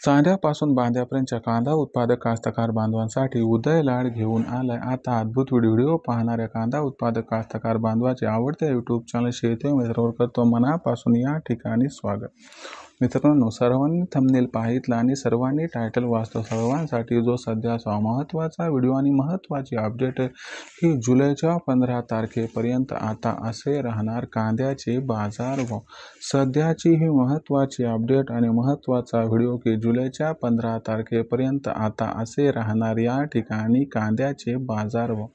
चांड्यापासून बांध्यापर्यंतच्या कांदा उत्पादक कास्तकार बांधवांसाठी उदय लाड घेऊन आलाय आता अद्भुत व्हिडिओ पाहणाऱ्या कांदा उत्पादक कास्तकार बांधवाचे आवडत्या यूट्यूब चॅनल शेती मित्रांवर करतो मनापासून या ठिकाणी स्वागत। मित्रांनो, सर्वांनी थंबनेल पाहितला आणि सर्वांनी टायटल वाचतो। सर्वांसाठी जो सध्याचा महत्त्वाचा व्हिडिओ आणि महत्त्वाची अपडेट की जुलैच्या 15 तारखेपर्यंत आता असे राहणार कांद्याचे बाजारभाव। सध्याची ही महत्त्वाची अपडेट आणि महत्त्वाचा व्हिडिओ की जुलैच्या 15 तारखेपर्यंत आता असे राहणार या ठिकाणी कांद्याचे बाजारभाव।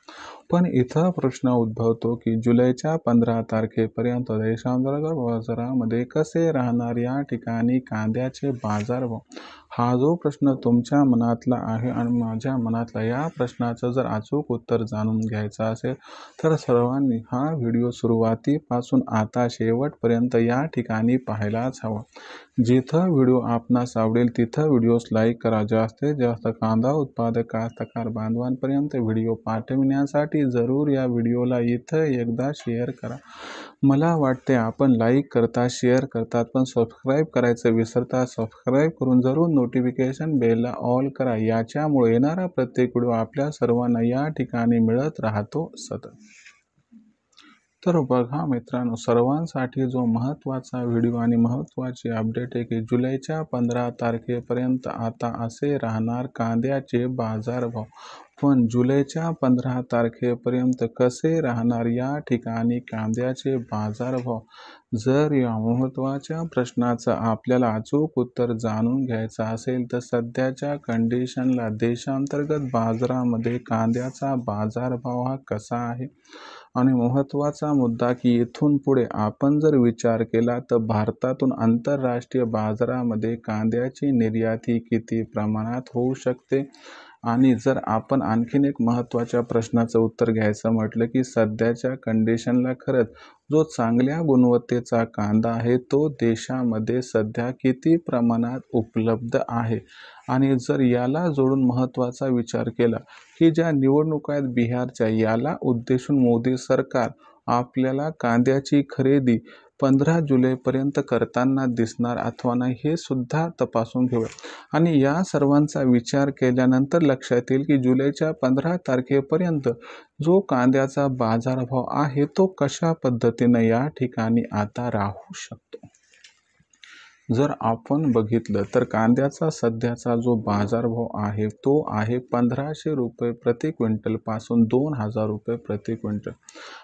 पण इथं प्रश्न उद्भवतो की जुलैच्या 15 तारखेपर्यंत देशांतर्गत बाजारामध्ये कसे राहणार या ठिकाणी कांद्याचे बाजारभाव। हा जो प्रश्न तुमच्या मनातला आहे आणि माझ्या मनातला, या प्रश्नाचं जर अचूक उत्तर जाणून घ्यायचं असेल तर सर्वांनी हा व्हिडिओ सुरुवातीपासून आता शेवटपर्यंत या ठिकाणी पाहायलाच हवा। जिथं व्हिडिओ आपणास आवडेल तिथं व्हिडिओस लाईक करा। जास्तीत जास्त कांदा उत्पादक कास्तकार बांधवांपर्यंत व्हिडिओ पाठविण्यासाठी जरूर या व्हिडिओला इथं एकदा शेअर करा। मला वाटते आपण लाईक करता, शेअर करतात, पण सबस्क्राईब करायचं विसरता। सबस्क्राईब करून जरूर नोटिफिकेशन बेलला ऑल करा। याच्यामुळे येणारा प्रत्येक व्हिडिओ आपल्या सर्वांना या ठिकाणी मिळत राहतो सतत। तर बघा मित्रांनो, सर्वांसाठी जो महत्त्वाचा व्हिडिओ आणि महत्त्वाची अपडेट आहे की जुलैच्या 15 तारखेपर्यंत आता असे राहणार कांद्याचे बाजारभाव। पण जुलैच्या 15 तारखेपर्यंत कसे राहणार या ठिकाणी कांद्याचे बाजारभाव, जर या महत्त्वाच्या प्रश्नाचं आपल्याला अचूक उत्तर जाणून घ्यायचं असेल तर सध्याच्या कंडिशनला देशांतर्गत बाजारामध्ये कांद्याचा बाजारभाव हा कसा आहे आणि महत्त्वाचा मुद्दा की इथून पुढे आपण जर विचार केला तर भारतातून आंतरराष्ट्रीय बाजारामध्ये कांद्याची निर्यात ही किती प्रमाणात होऊ शकते। आणि जर आपण आणखीन एक महत्त्वाच्या प्रश्नाचं उत्तर घ्यायचं म्हटलं की सध्याच्या कंडिशनला खरंच जो चांगल्या गुणवत्तेचा कांदा आहे तो देशामध्ये सध्या किती प्रमाणात उपलब्ध आहे। आणि जर याला जोडून महत्त्वाचा विचार केला की ज्या निवडणुका आहेत बिहारच्या, याला उद्देशून मोदी सरकार आपल्याला कांद्याची खरेदी 15 जुलैपर्यंत करताना दिसणार अथवा नाही हे सुद्धा तपासून घेऊया। आणि या सर्वांचा विचार केल्यानंतर लक्षात येईल की जुलैच्या 15 तारखेपर्यंत जो कांद्याचा बाजारभाव आहे तो कशा पद्धतीने या ठिकाणी आता राहू शकतो। जर आपण बघितलं तर कांद्याचा सध्याचा जो बाजारभाव आहे तो आहे 1500 रुपये प्रति क्विंटल पासून 2000 रुपये प्रति क्विंटल।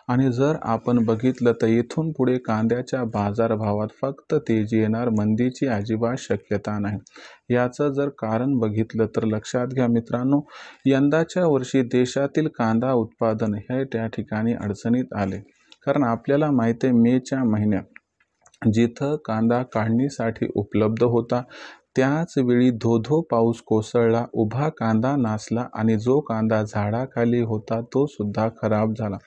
आणि जर आपण बघितलं तर इथून पुढे कांद्याच्या बाजारभावात फक्त तेजी येणार, मंदीची अजिबात शक्यता नाही। याचं जर कारण बघितलं तर लक्षात घ्या मित्रांनो, यंदाच्या वर्षी देशातील कांदा उत्पादन हे त्या ठिकाणी अडचणीत आले। कारण आपल्याला माहिती आहे मेच्या महिन्यात जिथं कांदा काढणीसाठी उपलब्ध होता त्याच वेळी धो पाऊस कोसळला, उभा कांदा नासला आणि जो कांदा झाडाखाली होता तो सुद्धा खराब झाला।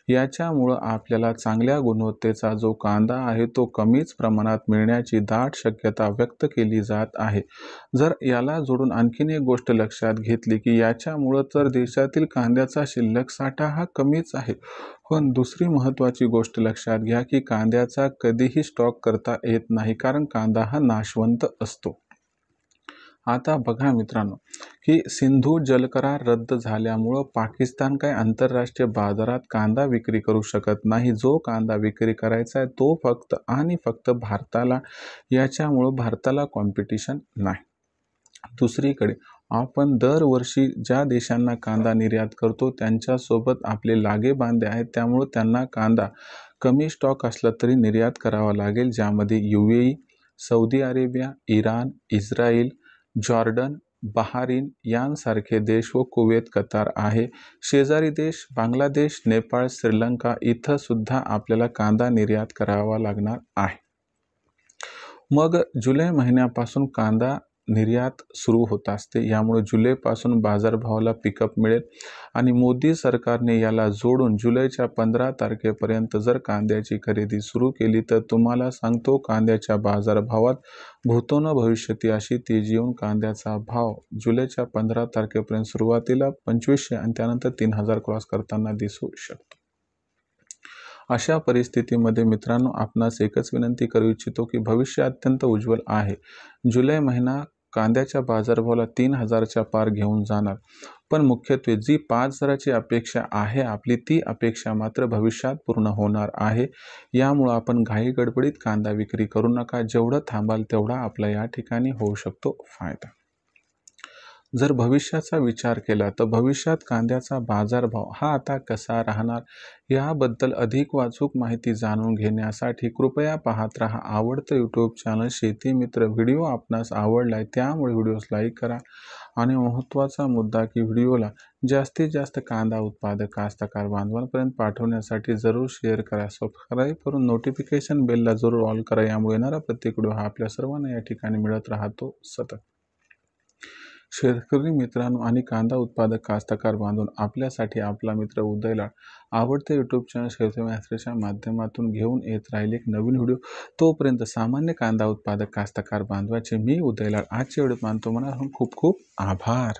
याच्यामुळं आपल्याला चांगल्या गुणवत्तेचा जो कांदा आहे तो कमीच प्रमाणात मिळण्याची दाट शक्यता व्यक्त केली जात आहे। जर याला जोडून आणखीन एक गोष्ट लक्षात घेतली की याच्यामुळं तर देशातील कांद्याचा शिल्लक साठा हा कमीच आहे, पण दुसरी महत्त्वाची गोष्ट लक्षात घ्या की कांद्याचा कधीही स्टॉक करता येत नाही, कारण कांदा हा नाशवंत असतो। आता बघा मित्रांनो की सिंधू जलकरार रद्द झाल्यामुळं पाकिस्तान काय आंतरराष्ट्रीय बाजारात कांदा विक्री करू शकत नाही। जो कांदा विक्री करायचा आहे तो फक्त आणि फक्त भारताला, याच्यामुळं भारताला कॉम्पिटिशन नाही। दुसरीकडे आपण दरवर्षी ज्या देशांना कांदा निर्यात करतो त्यांच्यासोबत आपले लागे बांधे आहेत, त्यामुळे त्यांना कांदा कमी स्टॉक असला तरी निर्यात करावा लागेल, ज्यामध्ये UAE, Saudi Arabia, Iran, Israel, Jordan, Bahrain यांसारखे देश व कुवेत, कतार आहे। शेजारी देश बांगलादेश, नेपाळ, श्रीलंका इथं सुद्धा आपल्याला कांदा निर्यात करावा लागणार आहे। मग जुलै महिन्यापासून कांदा निर्यात सुरू होत असते, यामुळे जुलैपासून बाजारभावाला पिकअप मिळेल। आणि मोदी सरकारने याला जोडून जुलैच्या 15 तारखेपर्यंत जर कांद्याची खरेदी सुरू केली तर तुम्हाला सांगतो कांद्याच्या बाजारभावात भूतो न भविष्यती अशी तेजी येऊन कांद्याचा भाव जुलैच्या 15 तारखेपर्यंत सुरुवातीला 2500 आणि त्यानंतर 3000 क्रॉस करताना दिसू शकतो। अशा परिस्थितीमध्ये मित्रांनो आपणास एकच विनंती करू इच्छितो की भविष्य अत्यंत उज्ज्वल आहे। जुलै महिना कांद्याच्या बाजारभावाला 3,000च्या पार घेऊन जाणार. पण मुख्यत्वे जी 5,000ची अपेक्षा आहे आपली, ती अपेक्षा मात्र भविष्यात पूर्ण होणार आहे. यामुळं आपण घाईगडबडीत कांदा विक्री करू नका. जेवढं थांबाल तेवढा आपला या ठिकाणी होऊ शकतो फायदा. जर भविष्याचा विचार केला तर भविष्यात कांद्याचा बाजारभाव हा आता कसा राहणार याबद्दल अधिक अचूक माहिती जाणून घेण्यासाठी कृपया पाहत राहा आवडतं यूट्यूब चॅनल शेती मित्र. व्हिडिओ आपणास आवडलाय त्यामुळे व्हिडिओस लाईक करा आणि महत्त्वाचा मुद्दा की व्हिडिओला जास्तीत जास्त कांदा उत्पादक कास्तकार बांधवांपर्यंत पाठवण्यासाठी जरूर शेअर करा. सबस्क्राईब करून नोटिफिकेशन बेलला जरूर ऑल करा. यामुळे येणारा प्रत्येक व्हिडिओ हा आपल्या सर्वांना या ठिकाणी मिळत राहतो सतत. शेतकरी मित्रांनो आणि कांदा उत्पादक कास्तकार बांधून आपल्यासाठी आपला मित्र उदय लाड आवडते यूट्यूब चॅनल शेती मित्राच्या माध्यमातून घेऊन येत राहील एक नवीन व्हिडिओ. तोपर्यंत सामान्य कांदा उत्पादक कास्तकार बांधवाचे मी उदय लाड आजच्या व्हिडिओत मानतो. मनापासून खूप खूप आभार.